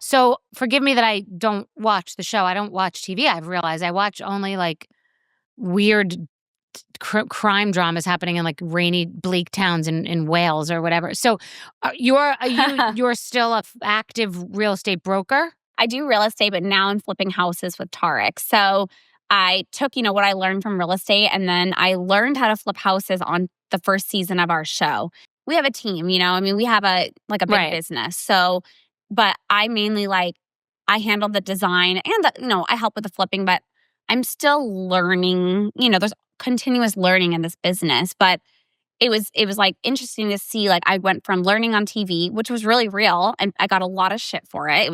So forgive me that I don't watch the show. I don't watch TV. I've realized I watch only like weird crime dramas happening in like rainy, bleak towns in Wales or whatever. So you're still a active real estate broker? I do real estate, but now I'm flipping houses with Tarek. So I took, what I learned from real estate, and then I learned how to flip houses on the first season of our show. We have a team, we have a big Right. business. So, but I mainly I handle the design and I help with the flipping, but I'm still learning, there's continuous learning in this business, but it was like interesting to see, like I went from learning on TV, which was really real, and I got a lot of shit for it.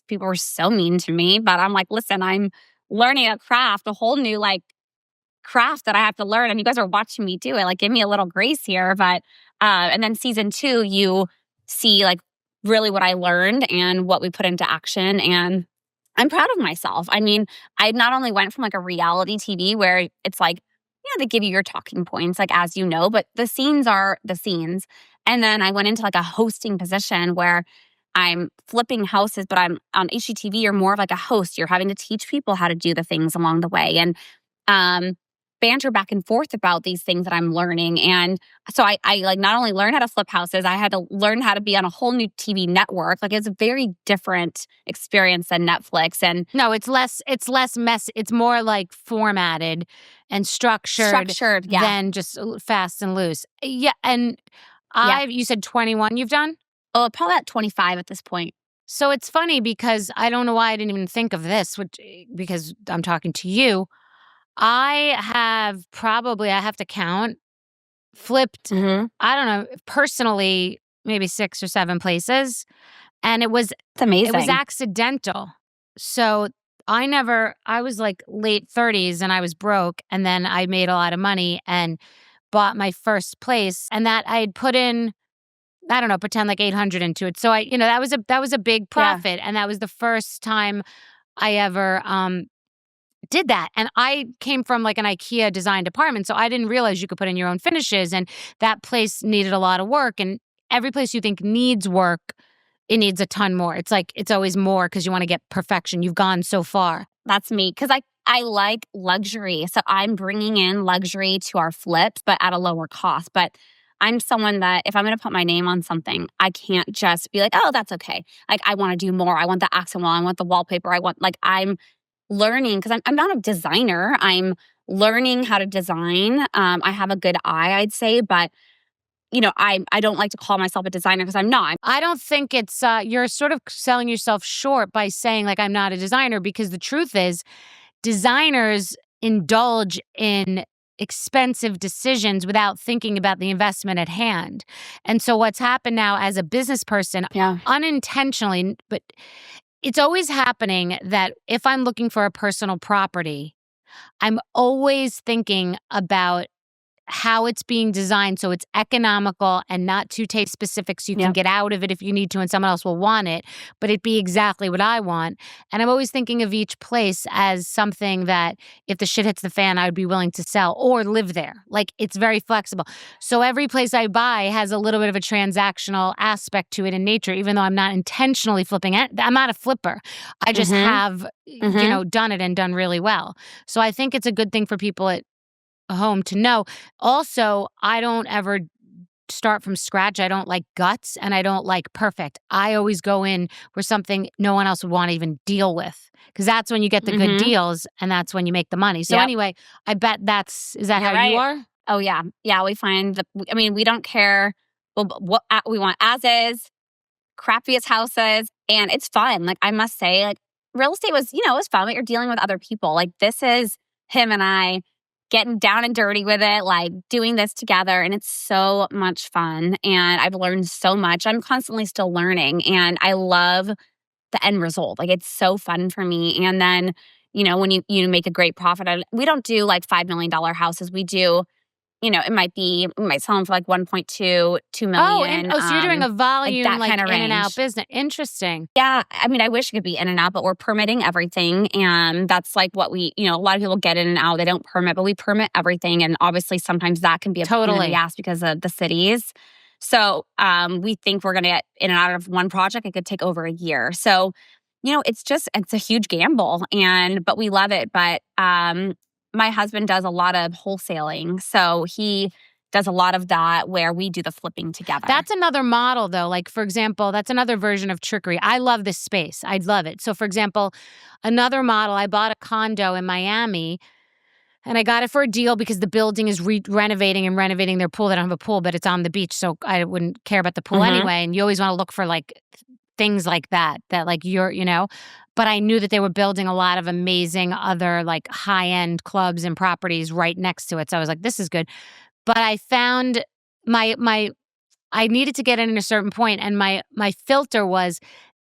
People were so mean to me, but I'm like, listen, I'm learning a craft, a whole new craft that I have to learn, and you guys are watching me do it. Like, give me a little grace here. But and then season 2, you see like really what I learned and what we put into action, and I'm proud of myself. I mean, I not only went from like a reality TV where it's like, they give you your talking points, like, as you know, but the scenes are the scenes. And then I went into like a hosting position where I'm flipping houses, but I'm on HGTV. You're more of like a host. You're having to teach people how to do the things along the way, and banter back and forth about these things that I'm learning. And so I like not only learned how to flip houses, I had to learn how to be on a whole new TV network. Like, it's a very different experience than Netflix. And no, it's less messy. It's more like formatted and structured than just fast and loose. Yeah. And you said 21 you've done? Oh, probably at 25 at this point. So it's funny because I don't know why I didn't even think of this, because I'm talking to you. I have to count, flipped, I don't know, personally, maybe 6 or 7 places. And it's amazing. It was accidental. So I was like late 30s and I was broke. And then I made a lot of money and bought my first place. And that I had put in, I don't know, pretend like 800 into it. So that was a big profit. And that was the first time I ever did that. And I came from like an IKEA design department, so I didn't realize you could put in your own finishes, and that place needed a lot of work. And every place you think needs work, it needs a ton more. It's like it's always more because you want to get perfection. You've gone so far. That's me, because I like luxury. So I'm bringing in luxury to our flips, but at a lower cost. But I'm someone that if I'm going to put my name on something, I can't just be like, oh, that's okay. Like, I want to do more. I want the accent wall. I want the wallpaper. I'm learning, because I'm not a designer. I'm learning how to design. I have a good eye, I'd say, but I don't like to call myself a designer because I'm not. I don't think it's you're sort of selling yourself short by saying like I'm not a designer, because the truth is designers indulge in expensive decisions without thinking about the investment at hand. And so what's happened now as a business person, unintentionally, but it's always happening that if I'm looking for a personal property, I'm always thinking about how it's being designed so it's economical and not too taste specific, so you can get out of it if you need to and someone else will want it, but it be exactly what I want. And I'm always thinking of each place as something that if the shit hits the fan, I would be willing to sell or live there. Like, it's very flexible. So every place I buy has a little bit of a transactional aspect to it in nature, even though I'm not intentionally flipping it. I'm not a flipper. I just have, done it and done really well. So I think it's a good thing for people at home to know. Also, I don't ever start from scratch. I don't like guts and I don't like perfect. I always go in for something no one else would want to even deal with, because that's when you get the good deals and that's when you make the money. So anyway, I bet is that how you are? Oh yeah. Yeah, we find we don't care what we want as is, crappiest houses, and it's fun. Like, I must say, like, real estate was, it was fun, but you're dealing with other people. Like, this is him and I getting down and dirty with it, like doing this together. And it's so much fun. And I've learned so much. I'm constantly still learning. And I love the end result. Like, it's so fun for me. And then, when you make a great profit, we don't do like $5 million houses. We do, we might sell them for like 1.2, 2 million. So you're doing a volume, like kind of in and out business. Interesting. Yeah. I wish it could be in and out, but we're permitting everything. And that's like what we, a lot of people get in and out. They don't permit, but we permit everything. And obviously sometimes that can be a pain in the ass because of the cities. So we think we're going to get in and out of one project. It could take over a year. So it's a huge gamble but we love it. But my husband does a lot of wholesaling. So he does a lot of that where we do the flipping together. That's another model, though. Like, for example, that's another version of trickery. I love this space. I love it. So, for example, another model, I bought a condo in Miami and I got it for a deal because the building is renovating their pool. They don't have a pool, but it's on the beach. So I wouldn't care about the pool anyway. And you always want to look for like things like that like but I knew that they were building a lot of amazing other like high-end clubs and properties right next to it. So I was like, this is good. But I found I needed to get in at a certain point, and my filter was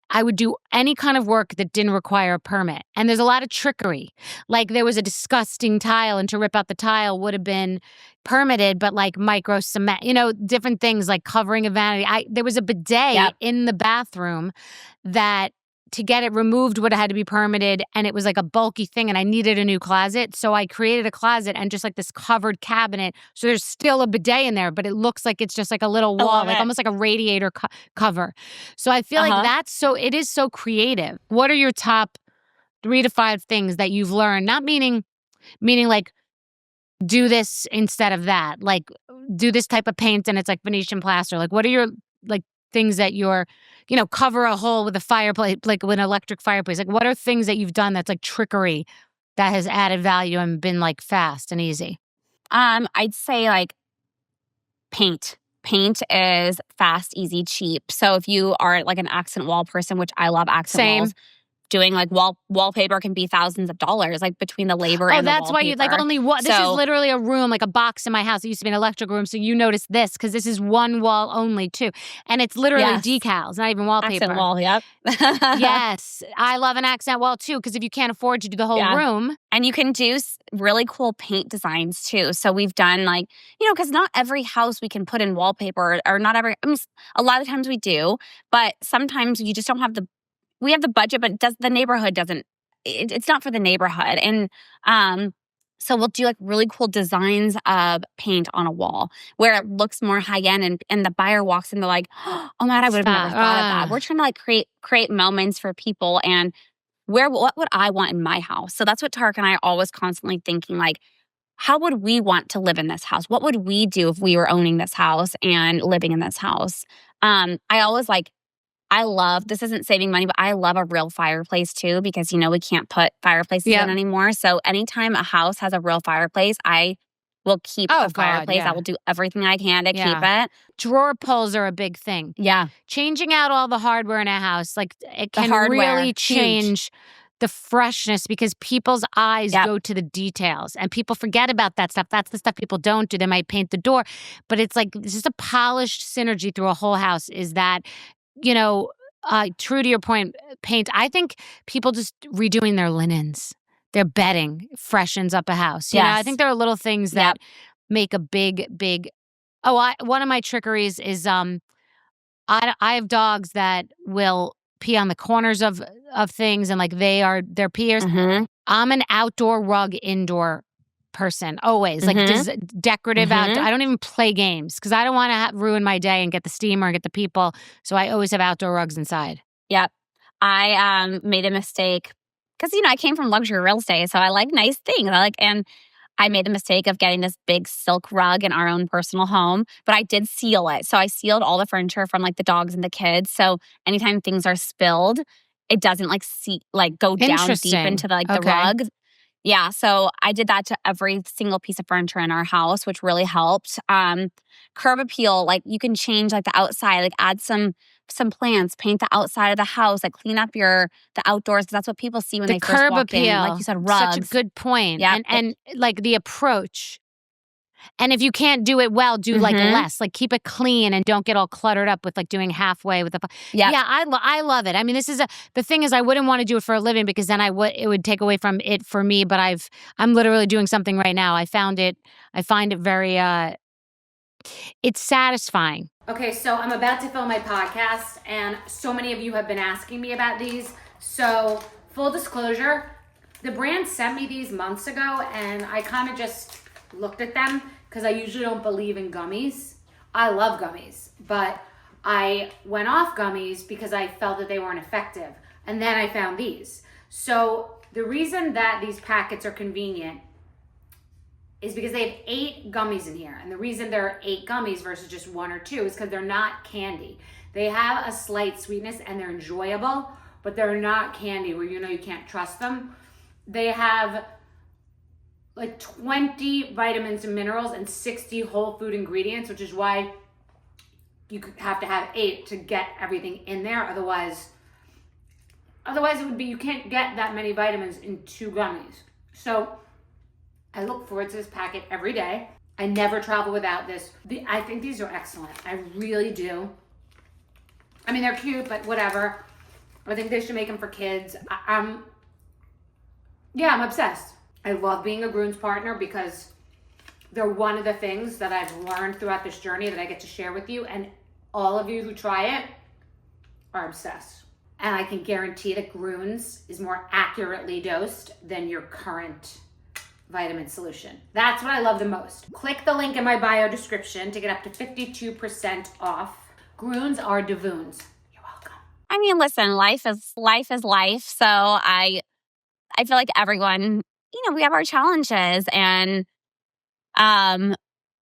I would do any kind of work that didn't require a permit. And there's a lot of trickery. Like there was a disgusting tile, and to rip out the tile would have been permitted, but like micro cement, different things like covering a vanity. There was a bidet in the bathroom that to get it removed would have had to be permitted, and it was like a bulky thing, and I needed a new closet. So I created a closet and just like this covered cabinet. So there's still a bidet in there, but it looks like it's just like a little wall, like almost like a radiator cover. So I feel like it is so creative. What are your top 3 to 5 things that you've learned? Not meaning like do this instead of that, like do this type of paint and it's like Venetian plaster. Like what are your like things that you're, cover a hole with a fireplace, like with an electric fireplace. Like what are things that you've done that's like trickery that has added value and been like fast and easy? I'd say like paint. Paint is fast, easy, cheap. So if you are like an accent wall person, which I love accent walls, doing like wallpaper can be thousands of dollars, like between the labor and the wallpaper. Oh, that's why you like only one. This is literally a room, like a box in my house. It used to be an electric room, so you notice this because this is one wall only too, and it's literally decals, not even wallpaper. Accent wall, yep. Yes, I love an accent wall too because if you can't afford to do the whole room, and you can do really cool paint designs too. So we've done like because not every house we can put in wallpaper, or not every. I mean, a lot of times we do, but sometimes you just don't have the. We have the budget, but the neighborhood doesn't, it's not for the neighborhood. And so we'll do like really cool designs of paint on a wall where it looks more high end and the buyer walks in, they're like, oh man, I would have never thought of that. We're trying to like create moments for people and what would I want in my house? So that's what Tarek and I are always constantly thinking like, how would we want to live in this house? What would we do if we were owning this house and living in this house? I love, this isn't saving money, but I love a real fireplace too because, we can't put fireplaces in anymore. So anytime a house has a real fireplace, I will keep the fireplace. I will do everything I can to keep it. Drawer pulls are a big thing. Yeah. Changing out all the hardware in a house, like it can really change the freshness because people's eyes go to the details and people forget about that stuff. That's the stuff people don't do. They might paint the door, but it's like, it's just a polished synergy through a whole house is that true to your point, paint. I think people just redoing their linens, their bedding freshens up a house. I think there are little things that make a big. One of my trickeries is I have dogs that will pee on the corners of things and like they're peers. Mm-hmm. I'm an outdoor rug indoor person always like decorative outdoor. I don't even play games because I don't want to ruin my day and get the steamer and get the people, so I always have outdoor rugs inside. Yep. I made a mistake because I came from luxury real estate, so I like nice things. And I made the mistake of getting this big silk rug in our own personal home, but I did seal it. So I sealed all the furniture from like the dogs and the kids, so anytime things are spilled it doesn't go down deep into the rug. Yeah, so I did that to every single piece of furniture in our house, which really helped. Curb appeal, like you can change like the outside, like add some plants, paint the outside of the house, like clean up the outdoors because that's what people see when they first walk in. Like you said, rugs. Such a good point. Yeah, and like the approach. And if you can't do it well, do like less. Like keep it clean and don't get all cluttered up with like doing halfway with the. Yeah, I love it. I mean, the thing is, I wouldn't want to do it for a living because then it would take away from it for me. But I'm literally doing something right now. I find it very. It's satisfying. Okay, so I'm about to film my podcast, and so many of you have been asking me about these. So full disclosure, the brand sent me these months ago, and I kind of just looked at them because I usually don't believe in gummies. I love gummies, but I went off gummies because I felt that they weren't effective. And then I found these. So the reason that these packets are convenient is because they have 8 gummies in here. And the reason there are 8 gummies versus just 1 or 2 is because they're not candy. They have a slight sweetness and they're enjoyable, but they're not candy where you know you can't trust them. They have like 20 vitamins and minerals and 60 whole food ingredients, which is why you have to have 8 to get everything in there. Otherwise it would be, you can't get that many vitamins in 2 gummies. So I look forward to this packet every day. I never travel without this. I think these are excellent. I really do. I mean, they're cute, but whatever. I think they should make them for kids. I'm obsessed. I love being a groom's partner because they're one of the things that I've learned throughout this journey that I get to share with you. And all of you who try it are obsessed. And I can guarantee that Grooms is more accurately dosed than your current vitamin solution. That's what I love the most. Click the link in my bio description to get up to 52% off. Grooms are Devoons. You're welcome. I mean, listen, life is life. So I feel like everyone, we have our challenges, and I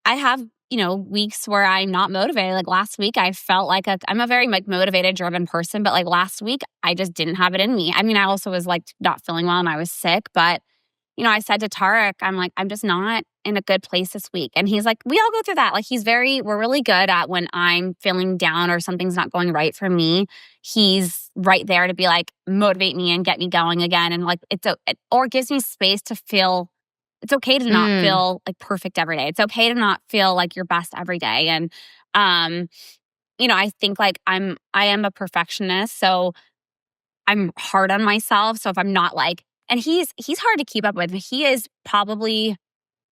have, weeks where I'm not motivated. Like last week, I felt like I'm a very motivated, driven person, but like last week, I just didn't have it in me. I mean, I also was like not feeling well and I was sick, but I said to Tarek, I'm like, I'm just not in a good place this week. And he's like, we all go through that. Like we're really good at when I'm feeling down or something's not going right for me. He's right there to be like, motivate me and get me going again. And like, or it gives me space to feel, it's okay to not feel like perfect every day. It's okay to not feel like your best every day. And, I think like I am a perfectionist. So I'm hard on myself. So if I'm not like, and he's hard to keep up with. He is probably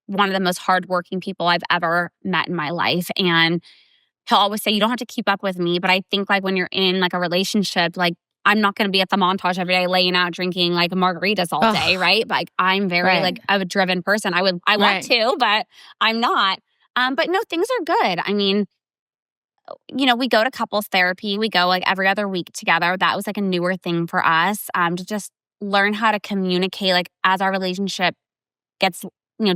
one of the most hardworking people I've ever met in my life. And he'll always say, you don't have to keep up with me. But I think like when you're in like a relationship, like I'm not going to be at the montage every day laying out drinking like margaritas all day, right? But like, I'm very like a driven person. I want to, but I'm not. But no, things are good. I mean, we go to couples therapy. We go like every other week together. That was like a newer thing for us, to just learn how to communicate like as our relationship gets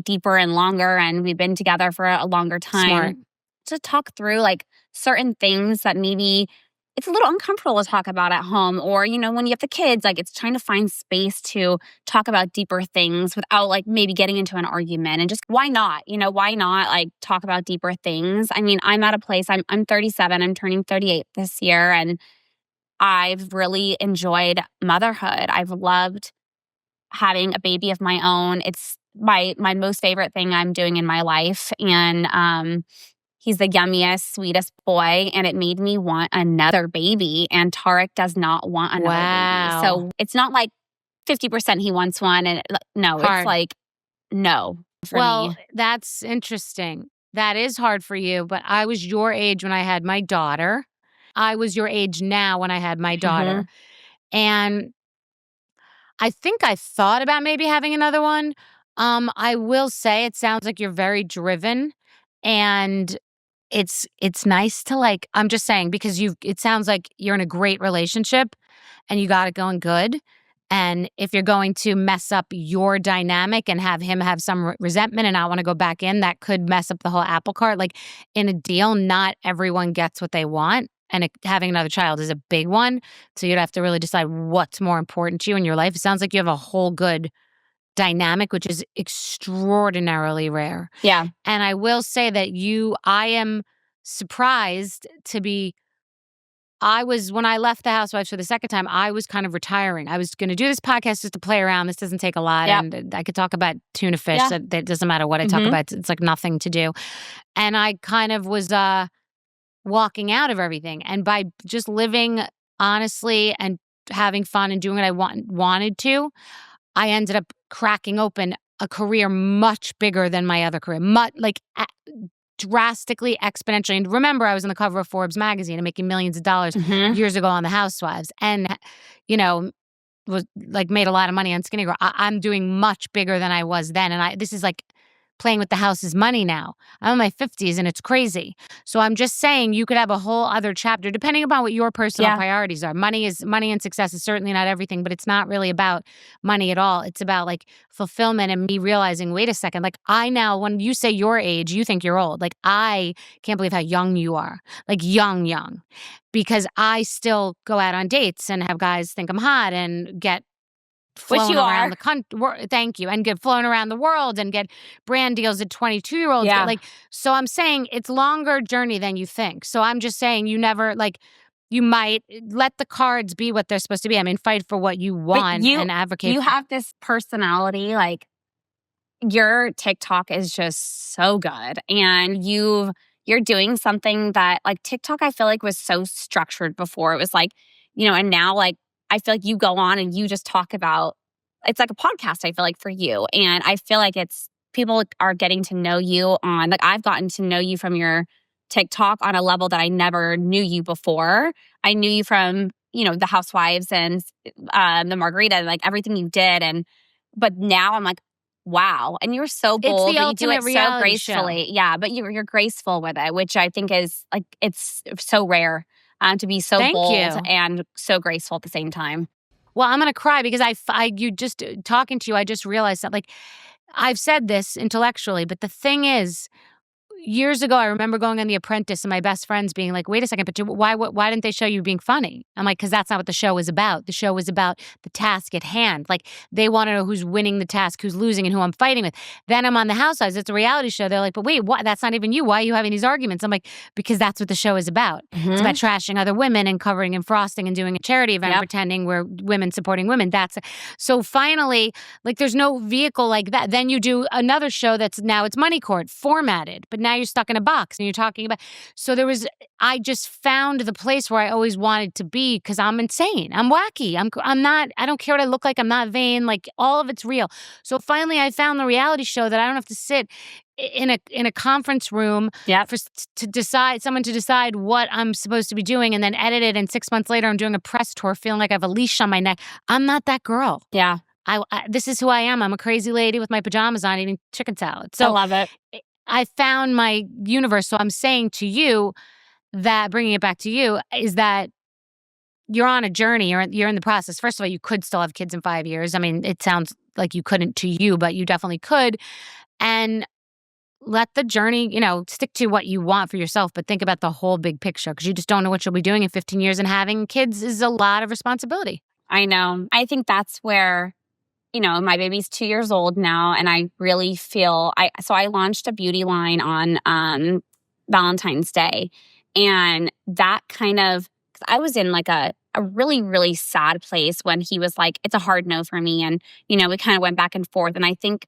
deeper and longer, and we've been together for a longer time. Smart. To talk through like certain things that maybe it's a little uncomfortable to talk about at home, or when you have the kids, like it's trying to find space to talk about deeper things without like maybe getting into an argument. And just why not like talk about deeper things? I mean, I'm at a place, I'm 37, I'm turning 38 this year, and I've really enjoyed motherhood. I've loved having a baby of my own. It's my most favorite thing I'm doing in my life. And he's the yummiest, sweetest boy. And it made me want another baby. And Tarek does not want another baby. So it's not like 50% he wants one. And no, Hard. It's like, no for me. That's interesting. That is hard for you. But I was your age when I had my daughter. I was your age now when I had my daughter. And I think I thought about maybe having another one. I will say it sounds like you're very driven, and it's nice to like, I'm just saying, because it sounds like you're in a great relationship and you got it going good. And if you're going to mess up your dynamic and have him have some resentment and not want to go back in, that could mess up the whole apple cart. Like in a deal, not everyone gets what they want. And having another child is a big one. So you'd have to really decide what's more important to you in your life. It sounds like you have a whole good dynamic, which is extraordinarily rare. Yeah. And I will say that I am surprised to be, when I left the Housewives for the second time, I was kind of retiring. I was going to do this podcast just to play around. This doesn't take a lot. Yep. And I could talk about tuna fish. That doesn't matter what I talk about. It's like nothing to do. And I kind of was walking out of everything. And by just living honestly and having fun and doing what I wanted to, I ended up cracking open a career much bigger than my other career, drastically, exponentially. And remember, I was on the cover of Forbes magazine and making millions of dollars years ago on The Housewives, and was like made a lot of money on Skinny Girl. I'm doing much bigger than I was then, and this is like playing with the house's money now. I'm in my 50s and it's crazy. So I'm just saying you could have a whole other chapter depending upon what your personal Yeah. priorities are. Money and success is certainly not everything, but it's not really about money at all. It's about like fulfillment and me realizing, wait a second, like I now, when you say your age, you think you're old. Like I can't believe how young you are. Like young. Because I still go out on dates and have guys think I'm hot and get Which flown you around are. the country. Thank you. And get flown around the world and get brand deals that 22-year-olds get. Yeah. Like, so I'm saying it's longer journey than you think. So I'm just saying you never like you might let the cards be what they're supposed to be. I mean, fight for what you But want and advocate you for. have this personality, like your TikTok is just so good. And you're doing something that like TikTok, I feel like was so structured before. It was like, and now like I feel like you go on and you just talk about it's like a podcast, I feel like, for you. And I feel like it's people are getting to know you on like I've gotten to know you from your TikTok on a level that I never knew you before. I knew you from, the Housewives and the Margarita and like everything you did. But now I'm like, wow. And you're so It's bold, the but you do ultimate it so reality show. gracefully. Yeah, but you're graceful with it, which I think is like, it's so rare to be so Thank bold you. and so graceful at the same time. Well, I'm going to cry because you just talking to you, I just realized that like I've said this intellectually, but the thing is, years ago, I remember going on The Apprentice and my best friends being like, wait a second, but why didn't they show you being funny? I'm like, because that's not what the show was about. The show was about the task at hand. Like, they want to know who's winning the task, who's losing, and who I'm fighting with. Then I'm on The Housewives. It's a reality show. They're like, but wait, what? That's not even you. Why are you having these arguments? I'm like, because that's what the show is about. It's about trashing other women and covering and frosting and doing a charity event, pretending we're women supporting women. So finally, like, there's no vehicle like that. Then you do another show that's now it's Money Court formatted, but now you're stuck in a box and you're talking about. So I just found the place where I always wanted to be because I'm insane. I'm wacky. I'm not, I don't care what I look like. I'm not vain. Like all of it's real. So finally I found the reality show that I don't have to sit in a conference room someone to decide what I'm supposed to be doing and then edit it. And 6 months later, I'm doing a press tour feeling like I have a leash on my neck. I'm not that girl. Yeah. This is who I am. I'm a crazy lady with my pajamas on eating chicken salad. So I love it. I found my universe. So I'm saying to you that, bringing it back to you, is that you're on a journey. You're in the process. First of all, you could still have kids in 5 years. I mean, it sounds like you couldn't to you, but you definitely could. And let the journey, stick to what you want for yourself, but think about the whole big picture because you just don't know what you'll be doing in 15 years. And having kids is a lot of responsibility. I know. I think that's where my baby's 2 years old now, and I really feel so I launched a beauty line on Valentine's Day, and that kind of, 'cause I was in like a really, really sad place when he was like, it's a hard no for me, and we kind of went back and forth, and I think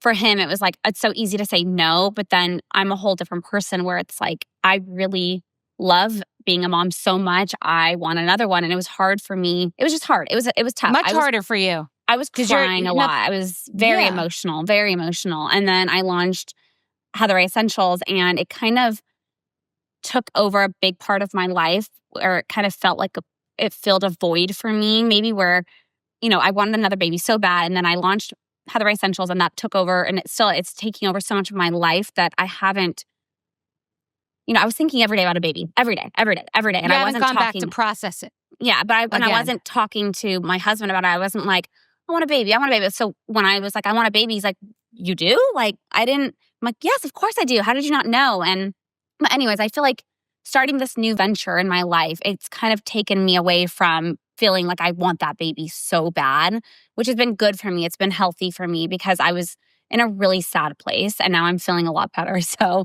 for him it was like it's so easy to say no, but then I'm a whole different person where it's like I really love being a mom so much. I want another one, and it was hard for me. It was just hard. It was tough. Much harder for you. I was crying a lot. I was very emotional, very emotional. And then I launched Rae Essentials, and it kind of took over a big part of my life where it kind of felt like it filled a void for me, maybe where, I wanted another baby so bad. And then I launched Rae Essentials, and that took over, and it's taking over so much of my life that I haven't, I was thinking every day about a baby, every day. And I wasn't gone talking back to process it. Yeah, but I wasn't talking to my husband about it. I wasn't like, I want a baby. So when I was like, I want a baby, he's like, you do? Like, I'm like, yes, of course I do. How did you not know? But anyways, I feel like starting this new venture in my life, it's kind of taken me away from feeling like I want that baby so bad, which has been good for me. It's been healthy for me because I was in a really sad place, and now I'm feeling a lot better. So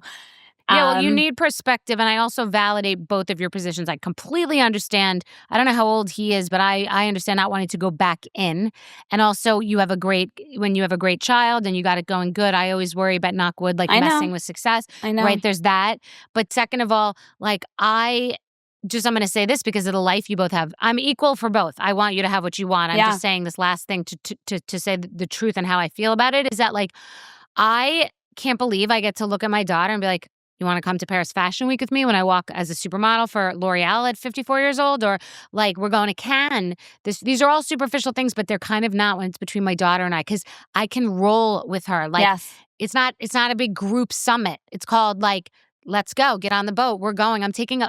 yeah, well, you need perspective, and I also validate both of your positions. I completely understand. I don't know how old he is, but I understand not wanting to go back in. And also, when you have a great child and you got it going good, I always worry about, knock wood, like messing with success. I know. Right? There's that. But second of all, like I'm going to say this because of the life you both have. I'm equal for both. I want you to have what you want. I'm just saying this last thing to say the truth and how I feel about it is that like I can't believe I get to look at my daughter and be like, you want to come to Paris Fashion Week with me when I walk as a supermodel for L'Oreal at 54 years old? Or like, we're going to Cannes. These are all superficial things, but they're kind of not when it's between my daughter and I, because I can roll with her. Like, Yes. it's not a big group summit. It's called like, let's go, get on the boat. We're going. I'm getting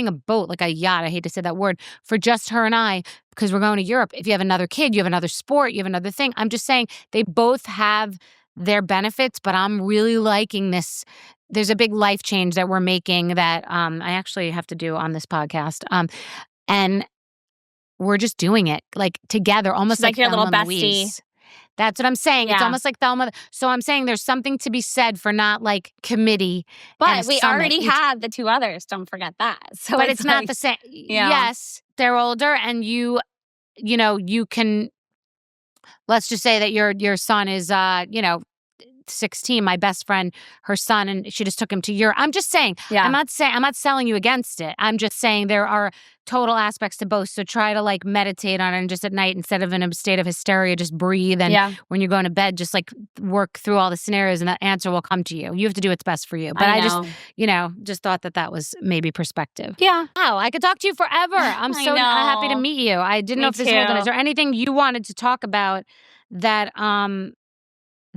a boat, like a yacht. I hate to say that word, for just her and I, because we're going to Europe. If you have another kid, you have another sport, you have another thing. I'm just saying they both have their benefits, but I'm really liking this. There's a big life change that we're making that I actually have to do on this podcast. And we're just doing it like together, almost She's like your Thelma little and bestie. Louise. That's what I'm saying. It's Yeah. almost like Thelma. So I'm saying there's something to be said for not like committee. and But a we summit. already had the 2 others. Don't forget that. So But it's not like, the same. Yeah. Yes, they're older, and you can. Let's just say that your son is 16. My best friend, her son, and she just took him to Europe. I'm just saying. Yeah. I'm not selling you against it. I'm just saying there are total aspects to both. So try to like meditate on it, and just at night, instead of in a state of hysteria, just breathe. And when you're going to bed, just like work through all the scenarios, and that answer will come to you. You have to do what's best for you. But I just thought that was maybe perspective. Yeah. Wow, I could talk to you forever. I'm I so happy to know. meet you. I didn't Me know if this whole time. too. Is there anything you wanted to talk about that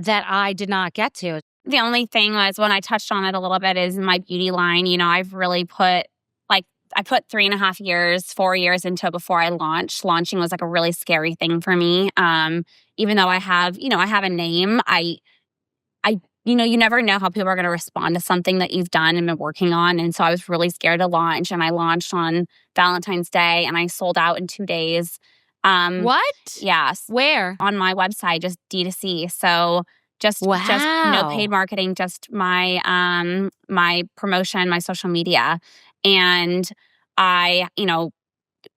that I did not get to? The only thing was, when I touched on it a little bit, is my beauty line. I've really put, like, I put 3.5 years, 4 years into it before I launched. Launching was like a really scary thing for me. Even though I have a name, you never know how people are going to respond to something that you've done and been working on. And so I was really scared to launch. And I launched on Valentine's Day, and I sold out in 2 days. What? Yes. Where? On my website, just D2C. So just no Wow. paid marketing, just my my promotion, my social media. And I,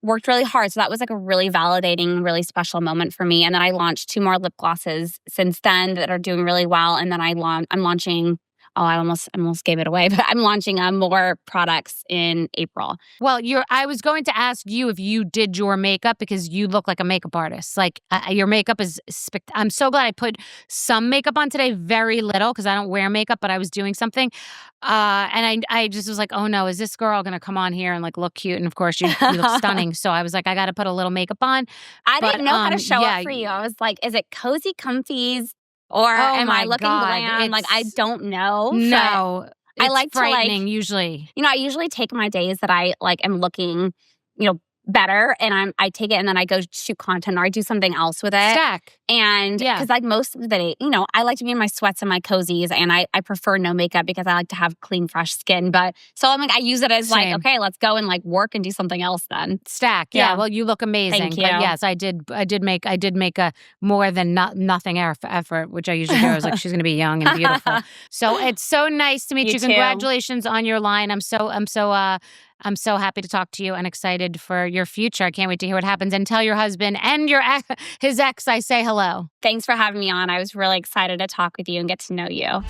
worked really hard. So that was like a really validating, really special moment for me. And then I launched 2 more lip glosses since then that are doing really well. And then I'm launching, I almost gave it away, but I'm launching more products in April. Well, I was going to ask you if you did your makeup, because you look like a makeup artist. Like your makeup is I'm so glad I put some makeup on today, very little, because I don't wear makeup, but I was doing something. And I just was like, oh no, is this girl going to come on here and like look cute? And of course you look stunning. So I was like, I got to put a little makeup on. I didn't know how to show up for you. I was like, is it cozy comfies? Or am I looking glam? Like, I don't know. No, I like frightening usually. I usually take my days that I like am looking, better, and I take it and then I go shoot content, or I do something else with it. Stack. And because like most of the day, I like to be in my sweats and my cozies, and I prefer no makeup because I like to have clean, fresh skin. But so I'm like, I use it as like, okay, let's go and like work and do something else then. Stack. Yeah. Well, you look amazing. Thank you. But yes, I did make a more than nothing effort, which I usually do. I was like, she's going to be young and beautiful. So it's so nice to meet you. You too. Congratulations on your line. I'm so happy to talk to you and excited for your future. I can't wait to hear what happens. And tell your husband and his ex I say hello. Thanks for having me on. I was really excited to talk with you and get to know you.